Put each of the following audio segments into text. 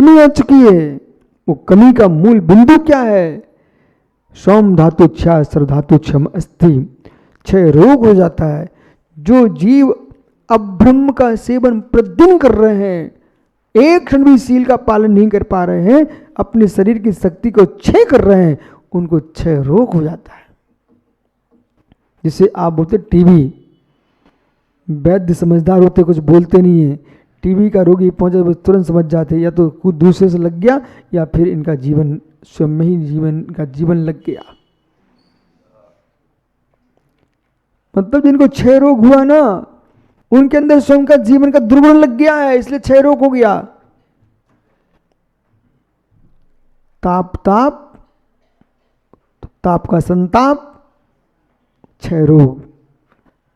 कमी आ चुकी है। वो कमी का मूल बिंदु क्या है? सोम धातु क्षय, सर्व धातु क्षम अस्थि, क्षय रोग हो जाता है। जो जीव अब्रह्म का सेवन प्रतिदिन कर रहे हैं, एक क्षण भी सील का पालन नहीं कर पा रहे हैं, अपने शरीर की शक्ति को क्षय कर रहे हैं, उनको क्षय रोग हो जाता है। जिसे आप बोलते टीबी, वैद्य समझदार होते, कुछ बोलते नहीं है। टीबी का रोगी पहुंचे तुरंत समझ जाते, या तो कुछ दूसरे से लग गया या फिर इनका जीवन स्वयं में ही जीवन लग गया। मतलब जिनको क्षय रोग हुआ ना, उनके अंदर स्वयं का जीवन का दुर्गुण लग गया है, इसलिए क्षय रोग हो गया। ताप ताप, ताप का संताप, क्षय रोग।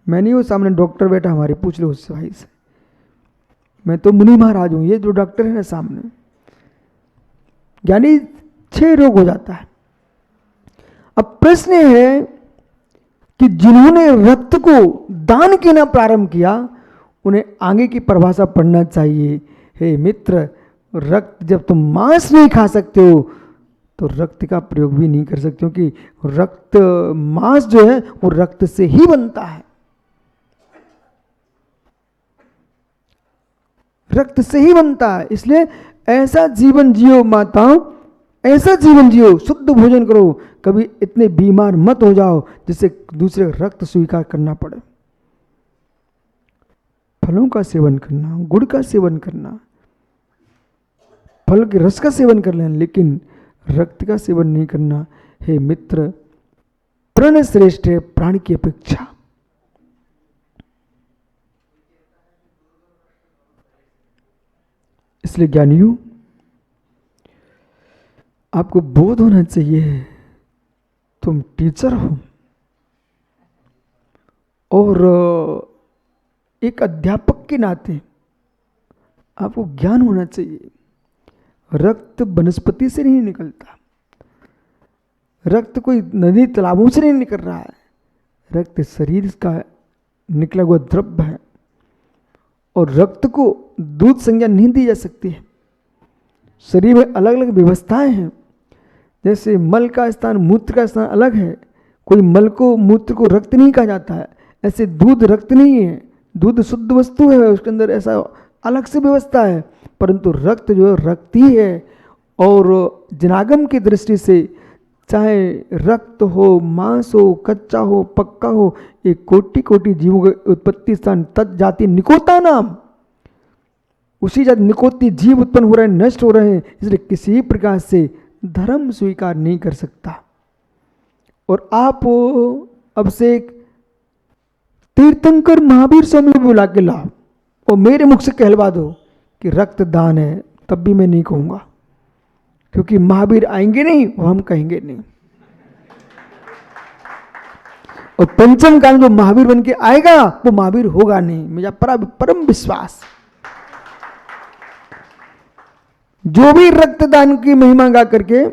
मैं नहीं हूं, सामने डॉक्टर बैठा हमारे, पूछ लो उससे भाई से। मैं तो मुनि महाराज हूं, ये जो डॉक्टर है ना सामने, यानी क्षय रोग हो जाता है। अब प्रश्न है कि जिन्होंने रक्त को दान करना प्रारंभ किया, उन्हें आगे की परिभाषा पढ़ना चाहिए। हे मित्र, रक्त जब तुम मांस नहीं खा सकते हो तो रक्त का प्रयोग भी नहीं कर सकते, क्योंकि रक्त मांस जो है वो रक्त से ही बनता है, रक्त से ही बनता है। इसलिए ऐसा जीवन जियो माताओं, ऐसा जीवन जियो, शुद्ध भोजन करो, कभी इतने बीमार मत हो जाओ जिससे दूसरे का रक्त स्वीकार करना पड़े। फलों का सेवन करना, गुड़ का सेवन करना, फल के रस का सेवन कर लेना, लेकिन रक्त का सेवन नहीं करना। हे मित्र, प्रण श्रेष्ठ है प्राण की अपेक्षा। इसलिए ज्ञानियों, आपको बोध होना चाहिए, तुम टीचर हो और एक अध्यापक के नाते आपको ज्ञान होना चाहिए। रक्त वनस्पति से नहीं निकलता, रक्त कोई नदी तालाबों से नहीं निकल रहा है, रक्त शरीर का निकला हुआ द्रव्य है, और रक्त को दूध संज्ञा नहीं दी जा सकती है। शरीर में अलग अलग व्यवस्थाएं हैं, जैसे मल का स्थान, मूत्र का स्थान अलग है। कोई मल को, मूत्र को रक्त नहीं कहा जाता है, ऐसे दूध रक्त नहीं है। दूध शुद्ध वस्तु है, उसके अंदर ऐसा अलग से व्यवस्था है, परंतु रक्त जो है रक्त ही है। और जनागम की दृष्टि से चाहे रक्त हो, मांस हो, कच्चा हो, पक्का हो, एक कोटि कोटि जीवों के उत्पत्ति स्थान तत् जाति निकोता नाम। उसी जाति निकोति जीव उत्पन्न हो रहे हैं, नष्ट हो रहे हैं, इसलिए किसी प्रकार से धर्म स्वीकार नहीं कर सकता। और आप अब से एक तीर्थंकर महावीर स्वामी को बुला के लाओ और मेरे मुख से कहलवा दो कि रक्त दान है, तब भी मैं नहीं कहूंगा, क्योंकि महावीर आएंगे नहीं, वो हम कहेंगे नहीं। और पंचम काल जो महावीर बन के आएगा वो महावीर होगा नहीं, मेरा परम विश्वास। जो भी रक्तदान की महिमा गा करके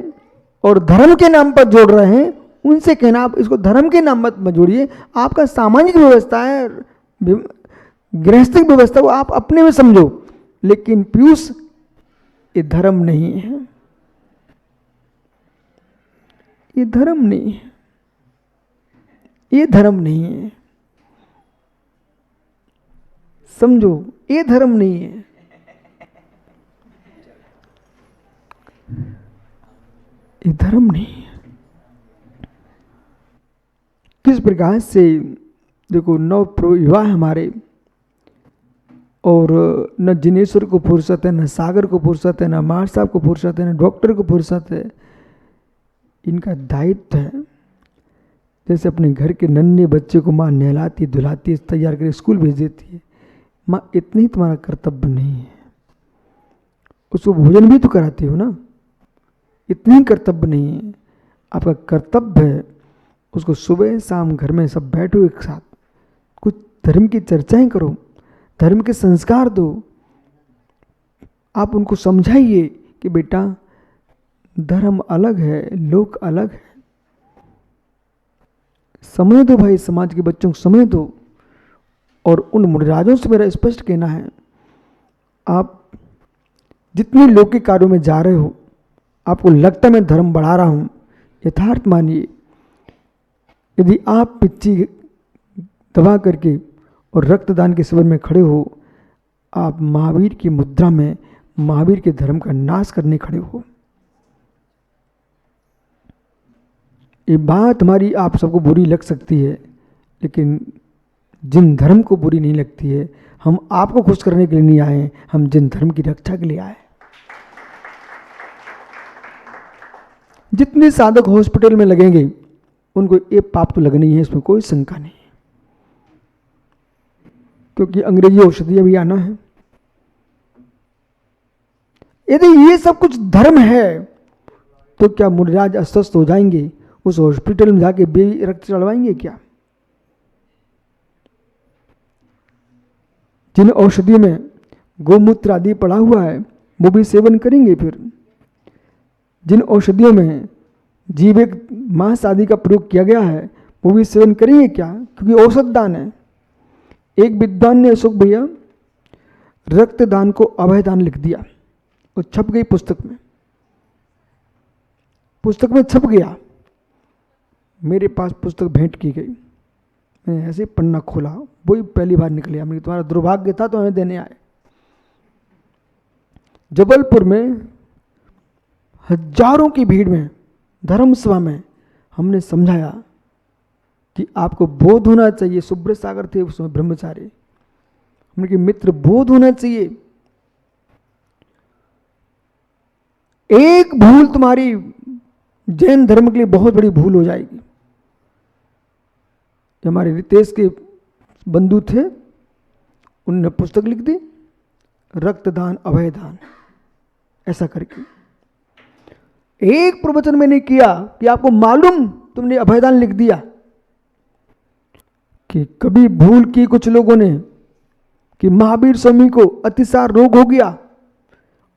और धर्म के नाम पर जोड़ रहे हैं, उनसे कहना आप इसको धर्म के नाम मत जोड़िए। आपका सामाजिक व्यवस्था है, गृहस्थिक व्यवस्था, वो आप अपने में समझो, लेकिन पीयूष ये धर्म नहीं है, ये धर्म नहीं है, ये धर्म नहीं है, समझो, ये धर्म नहीं है। ये धर्म नहीं है। किस प्रकार से देखो, नव विवाह हमारे, और न जिनेश्वर को फुर्सत है, न सागर को फुर्सत है, न मार साहब को फुर्सत है, न डॉक्टर को फुर्सत है। इनका दायित्व है, जैसे अपने घर के नन्हे बच्चे को माँ नहलाती धुलाती तैयार करके स्कूल भेज देती है, माँ इतनी तुम्हारा कर्तव्य नहीं है। उसको भोजन भी तो कराती हो ना, इतनी कर्तव्य नहीं है। आपका कर्तव्य है उसको सुबह शाम घर में सब बैठो एक साथ, कुछ धर्म की चर्चाएं करो, धर्म के संस्कार दो। आप उनको समझाइए कि बेटा धर्म अलग है, लोक अलग है, समझ दो भाई, समाज के बच्चों को समझ दो। और उन मुनिराजों से मेरा स्पष्ट कहना है, आप जितने लौकिक कार्यों में जा रहे हो, आपको लगता है मैं धर्म बढ़ा रहा हूं, यथार्थ मानिए, यदि आप पिच्ची दबा करके और रक्तदान के शिविर में खड़े हो, आप महावीर की मुद्रा में महावीर के धर्म का नाश करने खड़े हो। ये बात हमारी आप सबको बुरी लग सकती है, लेकिन जिन धर्म को बुरी नहीं लगती है, हम आपको खुश करने के लिए नहीं आए, हम जिन धर्म की रक्षा के लिए आए। जितने साधक हॉस्पिटल में लगेंगे उनको ये पाप तो लगनी है, इसमें कोई शंका नहीं, क्योंकि अंग्रेजी औषधियां भी आना है। यदि ये सब कुछ धर्म है तो क्या मुनिराज अस्वस्थ हो जाएंगे, उस हॉस्पिटल में जाके रक्त चढ़वाएंगे क्या? जिन औषधियों में गोमूत्र आदि पड़ा हुआ है वो भी सेवन करेंगे। फिर जिन औषधियों में जीविक मांस आदि का प्रयोग किया गया है वो भी सेवन करेंगे क्या? क्योंकि औषध दान है। एक विद्वान ने अशोक भैया रक्तदान को अभय दान लिख दिया और छप गई पुस्तक में छप गया। मेरे पास पुस्तक भेंट की गई, मैंने ऐसे पन्ना खोला, वही पहली बार निकले। मैंने तुम्हारा दुर्भाग्य था तो हमें देने आए। जबलपुर में हजारों की भीड़ में धर्मसभा में हमने समझाया कि आपको बोध होना चाहिए। सुब्रत सागर थे उसमें ब्रह्मचारी, हमने कहा मित्र बोध होना चाहिए। एक भूल तुम्हारी जैन धर्म के लिए बहुत बड़ी भूल हो जाएगी। जो हमारे रितेश के बंधु थे उन्होंने पुस्तक लिख दी, रक्तदान अभय दान, ऐसा करके। एक प्रवचन मैंने किया कि आपको मालूम तुमने अभयदान लिख दिया, कि कभी भूल की कुछ लोगों ने कि महावीर स्वामी को अतिसार रोग हो गया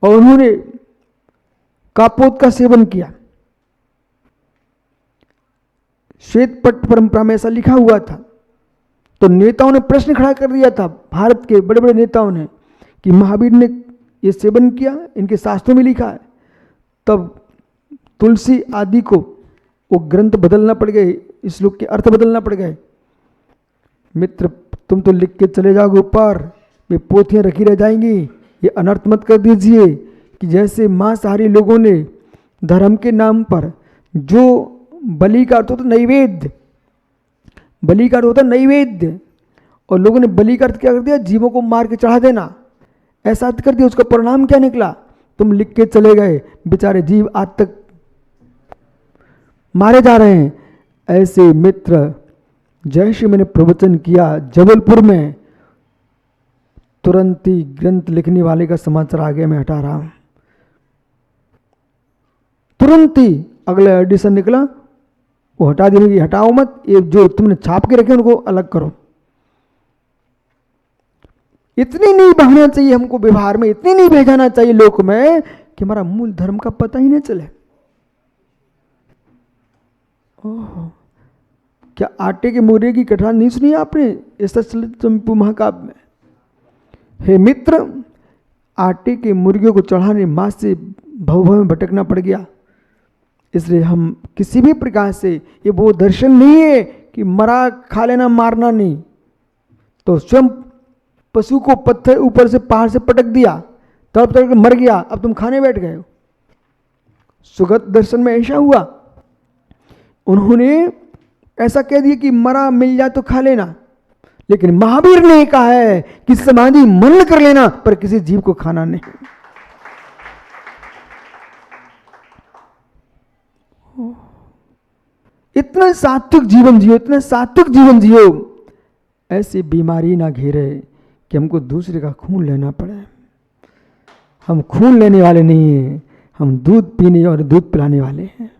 और उन्होंने कापोत का सेवन किया। श्वेत पट परंपरा में ऐसा लिखा हुआ था। तो नेताओं ने प्रश्न खड़ा कर दिया था, भारत के बड़े बड़े नेताओं ने, कि महावीर ने ये सेवन किया, इनके शास्त्रों में लिखा है। तब तुलसी आदि को वो ग्रंथ बदलना पड़ गए, इस श्लोक के अर्थ बदलना पड़ गए। मित्र तुम तो लिख के चले जाओगे ऊपर, ये पोथियां रखी रह जाएंगी। ये अनर्थ मत कर दीजिए कि जैसे मांसाहारी लोगों ने धर्म के नाम पर जो बलि का अर्थ होता नैवेद्य, बलि का अर्थ होता नैवेद्य, और लोगों ने बलि का अर्थ क्या कर दिया? जीवों को मार के चढ़ा देना, ऐसा अर्थ कर दिया। उसका परिणाम क्या निकला? तुम लिख के चले गए, बेचारे जीव आज तक मारे जा रहे हैं। ऐसे मित्र जैसे मैंने प्रवचन किया जबलपुर में, तुरंत ही ग्रंथ लिखने वाले का समाचार आ गया, मैं हटा रहा हूं। तुरंत ही अगला एडिशन निकला, वो हटा देने की, हटाओ मत, ये जो तुमने छाप के रखे उनको अलग करो। इतनी नहीं बहना चाहिए हमको व्यवहार में, इतनी नहीं भेजाना चाहिए लोक में कि हमारा मूल धर्म का पता ही नहीं चले। ओह, क्या आटे के मुर्गे की कथान नहीं सुनी आपने इस चंपू महाकाव्य में? हे मित्र, आटे के मुर्गे को चढ़ाने मां से भव में भटकना पड़ गया। इसलिए हम किसी भी प्रकार से, ये वो दर्शन नहीं है कि मरा खा लेना, मारना नहीं। तो स्वयं पशु को पत्थर ऊपर से पहाड़ से पटक दिया, तब तक मर गया, अब तुम खाने बैठ गए हो। सुगत दर्शन में ऐसा हुआ, उन्होंने ऐसा कह दिया कि मरा मिल जाए तो खा लेना, लेकिन महावीर ने कहा है कि समाधि मनन कर लेना, पर किसी जीव को खाना नहीं। इतना सात्विक जीवन जियो, इतना सात्विक जीवन जियो, ऐसी बीमारी ना घेरे कि हमको दूसरे का खून लेना पड़े। हम खून लेने वाले नहीं हैं, हम दूध पीने और दूध पिलाने वाले हैं।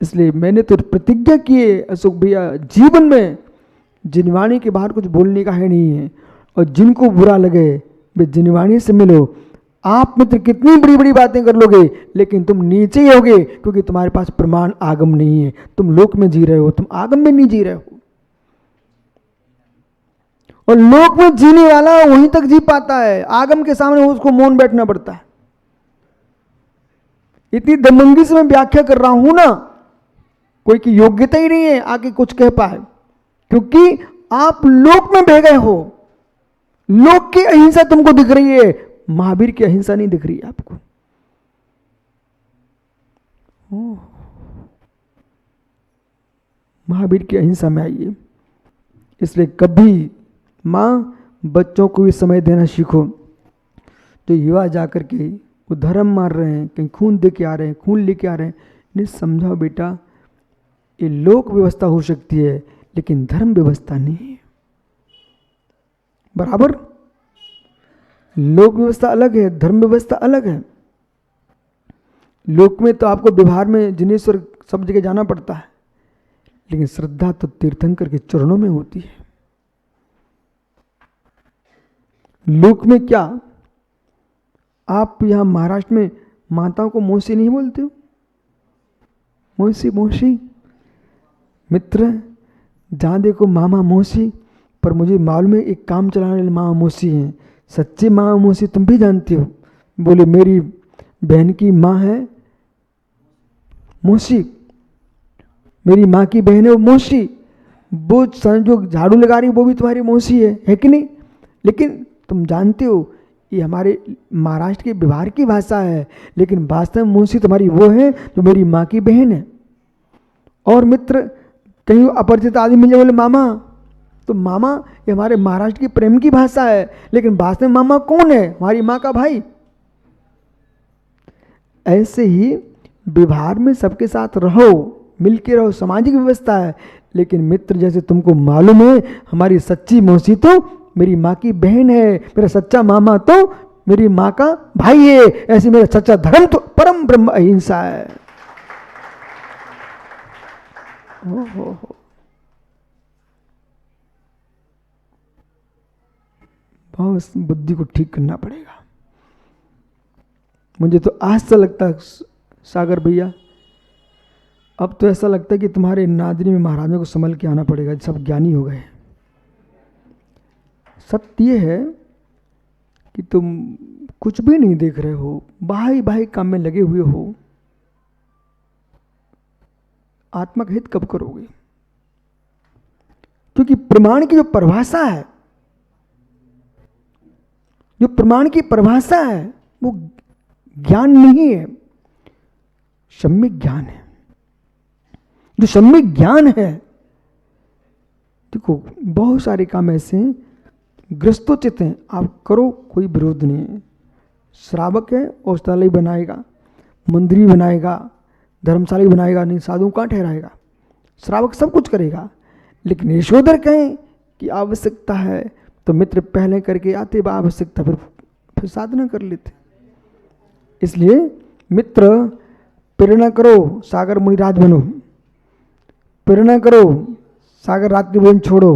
इसलिए मैंने तो प्रतिज्ञा की है अशोक भैया, जीवन में जिनवाणी के बाहर कुछ बोलने का है नहीं है। और जिनको बुरा लगे वे जिनवाणी से मिलो। आप मित्र कितनी बड़ी बड़ी बातें कर लोगे, लेकिन तुम नीचे ही होगे, क्योंकि तुम्हारे पास प्रमाण आगम नहीं है। तुम लोक में जी रहे हो, तुम आगम में नहीं जी रहे हो। और लोक में जीने वाला वहीं तक जी पाता है, आगम के सामने उसको मौन बैठना पड़ता है। इतनी दमंगी से मैं व्याख्या कर रहा हूं ना, कोई की योग्यता ही नहीं है आके कुछ कह पाए, क्योंकि आप लोक में बह गए हो। लोक की अहिंसा तुमको दिख रही है, महावीर की अहिंसा नहीं दिख रही है आपको। महावीर की अहिंसा में आइए। इसलिए कभी माँ बच्चों को भी समय देना सीखो। तो युवा जाकर के वो धर्म मार रहे हैं, कहीं खून दे के आ रहे हैं, खून लेके आ रहे हैं, इन्हें समझाओ बेटा ये लोक व्यवस्था हो सकती है लेकिन धर्म व्यवस्था नहीं है। बराबर, लोक व्यवस्था अलग है, धर्म व्यवस्था अलग है। लोक में तो आपको व्यवहार में जिनेश्वर सब जगह जाना पड़ता है, लेकिन श्रद्धा तो तीर्थंकर के चरणों में होती है। लोक में क्या, आप यहां महाराष्ट्र में माताओं को मौसी नहीं बोलते हो? मौसी मौसी मित्र, जहां देखो मामा मौसी, पर मुझे मालूम है एक काम चलाने वाले मामा मौसी हैं। सच्चे मामा मौसी तुम भी जानते हो। बोले मेरी बहन की माँ है मौसी, मेरी माँ की बहन है वो मौसी, वो जो झाड़ू लगा रही वो भी तुम्हारी मौसी है कि नहीं? लेकिन तुम जानते हो ये हमारे महाराष्ट्र के व्यवहार की भाषा है, लेकिन वास्तव में मौसी तुम्हारी वो है जो मेरी माँ की बहन है। और मित्र, कहीं अपरिचित आदमी मिल जाए बोले मामा, तो मामा ये हमारे महाराष्ट्र की प्रेम की भाषा है, लेकिन वास्तव में मामा कौन है? हमारी माँ का भाई। ऐसे ही व्यवहार में सबके साथ रहो, मिलके रहो, सामाजिक व्यवस्था है। लेकिन मित्र, जैसे तुमको मालूम है हमारी सच्ची मौसी तो मेरी माँ की बहन है, मेरा सच्चा मामा तो मेरी माँ का भाई है, ऐसे मेरा सच्चा धर्म तो परम ब्रह्म अहिंसा है। हो। बहुत बुद्धि को ठीक करना पड़ेगा। मुझे तो आज से लगता है सागर भैया, अब तो ऐसा लगता है कि तुम्हारे नादरी में महाराजों को संभल के आना पड़ेगा, सब ज्ञानी हो गए। सत्य ये है कि तुम कुछ भी नहीं देख रहे हो, बाही बाही काम में लगे हुए हो। आत्मा का हित कब करोगे? क्योंकि प्रमाण की जो परिभाषा है, जो प्रमाण की परिभाषा है वो ज्ञान नहीं है, सम्यक ज्ञान है। जो सम्यक ज्ञान है, देखो बहुत सारे काम ऐसे हैं ग्रस्तोचित हैं, आप करो कोई विरोध नहीं है। श्रावक है औषधालय बनाएगा, मंदिर बनाएगा, धर्मशाला बनाएगा, नहीं साधु कहाँ ठहराएगा? श्रावक सब कुछ करेगा। लेकिन यशोधर कहें कि आवश्यकता है तो मित्र पहले करके आते, आवश्यकता फिर साधना कर लेते। इसलिए मित्र प्रेरणा करो, सागर मुनिराज बनो, प्रेरणा करो सागर रात्रि भोजन छोड़ो,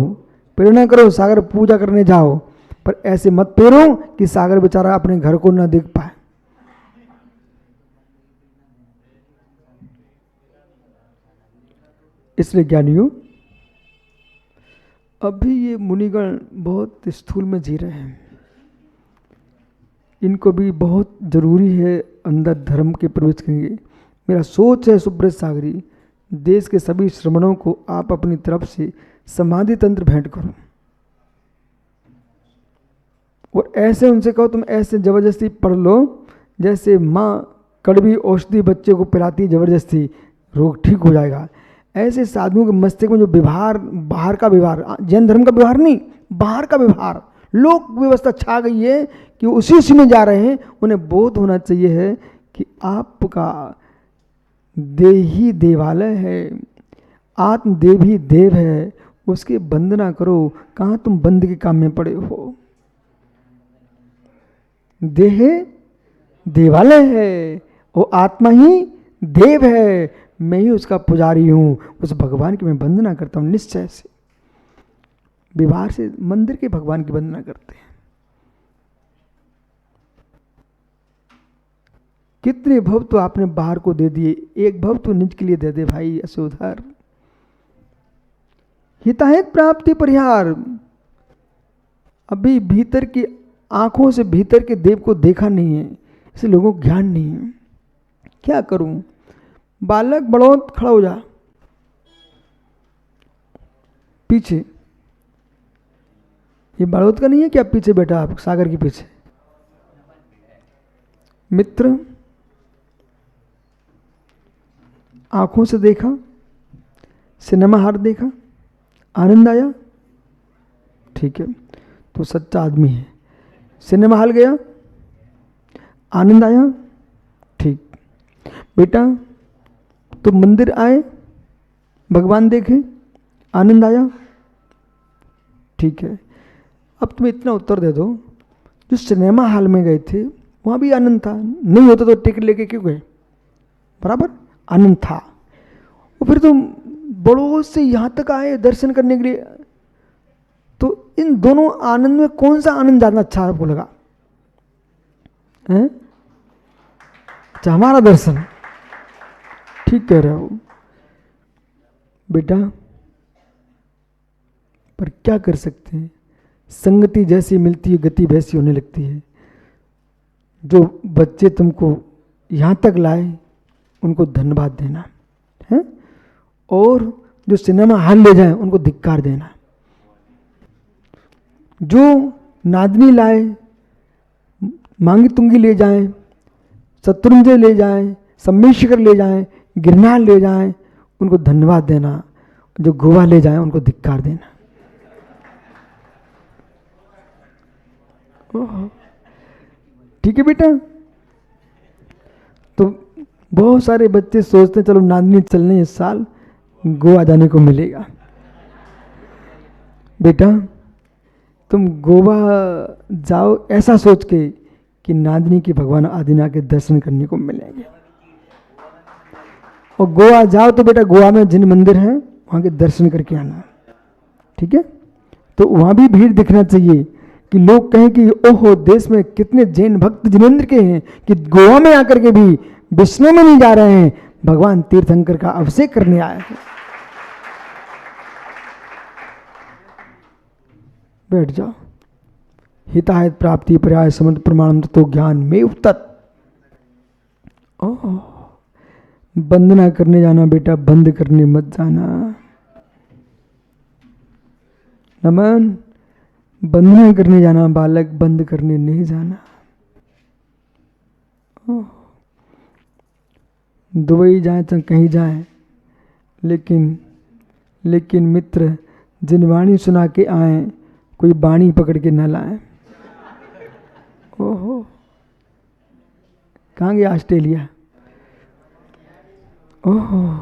प्रेरणा करो सागर पूजा करने जाओ, पर ऐसे मत प्रेरो कि सागर बेचारा अपने घर को न देख पाए। इसलिए ज्ञानियों, अभी ये मुनिगण बहुत स्थूल में जी रहे हैं, इनको भी बहुत जरूरी है अंदर धर्म के प्रवेश करेंगे। मेरा सोच है सुब्रत सागरी, देश के सभी श्रमणों को आप अपनी तरफ से समाधि तंत्र भेंट करो, और ऐसे उनसे कहो तुम ऐसे जबरदस्ती पढ़ लो जैसे माँ कड़वी औषधि बच्चे को पिलाती जबरदस्ती, रोग ठीक हो जाएगा। ऐसे साधुओं के मस्तिष्क में जो व्यवहार, बाहर का व्यवहार, जैन धर्म का व्यवहार नहीं, बाहर का व्यवहार, लोक व्यवस्था छा गई है कि उसी में जा रहे हैं। उन्हें बोध होना चाहिए है कि आपका देही देवालय है, आत्मदेव ही देव है, उसकी वंदना करो। कहाँ तुम बंद के काम में पड़े हो? देह देवालय है, वो आत्मा ही देव है, मैं ही उसका पुजारी हूँ, उस भगवान की मैं वंदना करता हूँ निश्चय से। व्यवहार से मंदिर के भगवान की वंदना करते हैं। कितने भव तो आपने बाहर को दे दिए, एक भव तो निज के लिए दे दे भाई यशोधर। हिताहित प्राप्ति परिहार, अभी भीतर की आंखों से भीतर के देव को देखा नहीं है, इसलिए लोगों को ज्ञान नहीं है। क्या करूं? बालक बड़ौत खड़ा हो जा पीछे। ये बड़ौत का नहीं है क्या पीछे बैठा आप सागर के पीछे? मित्र आंखों से देखा, सिनेमा हार देखा, आनंद आया, ठीक है तो सच्चा आदमी है। सिनेमा हॉल गया, आनंद आया, ठीक। बेटा तुम मंदिर आए, भगवान देखे, आनंद आया, ठीक है। अब तुम्हें इतना उत्तर दे दो, जो सिनेमा हॉल में गए थे वहाँ भी आनंद था, नहीं होता तो टिकट लेके क्यों गए? बराबर आनंद था। और फिर तुम बड़ों से यहाँ तक आए दर्शन करने के लिए, तो इन दोनों आनंद में कौन सा आनंद ज़्यादा अच्छा आपको लगा? हैं? अच्छा हमारा दर्शन, ठीक कह रहे हो बेटा, पर क्या कर सकते हैं, संगति जैसी मिलती है गति वैसी होने लगती है। जो बच्चे तुमको यहाँ तक लाए उनको धन्यवाद देना है, और जो सिनेमा हॉल ले जाए उनको धिक्कार देना। जो नादनी लाए, मांगी तुंगी ले जाए, शत्रुंजय ले जाए, सम्मेशकर ले जाए, गिरनार ले जाए, उनको धन्यवाद देना। जो गोवा ले जाए उनको धिक्कार देना। ठीक है बेटा। तो बहुत सारे बच्चे सोचते हैं चलो नादनी चलने इस साल गोवा जाने को मिलेगा। बेटा तुम गोवा जाओ ऐसा सोच के कि नादनी के भगवान आदिनाथ के दर्शन करने को मिलेंगे। और गोवा जाओ तो बेटा गोवा में जिन मंदिर हैं वहाँ के दर्शन करके आना, ठीक है। तो वहाँ भी भीड़ दिखना चाहिए कि लोग कहें कि ओहो देश में कितने जैन भक्त जिनेंद्र के हैं कि गोवा में आकर के भी विष्णु में नहीं जा रहे हैं, भगवान तीर्थंकर का अभिषेक करने आए हैं। बैठ जाओ। हिताहित प्राप्ति पर्याय समर्थ प्रमाण तो ज्ञान में उतत। ओह वंदना करने जाना बेटा, बंद करने मत जाना। नमन वंदना करने जाना बालक, बंद करने नहीं जाना। दुबई जाए तो कहीं जाए, लेकिन मित्र जिन वाणी सुना के आए कोई बाणी पकड़ के न लाए। ओहो कहाँ गया ऑस्ट्रेलिया? ओहो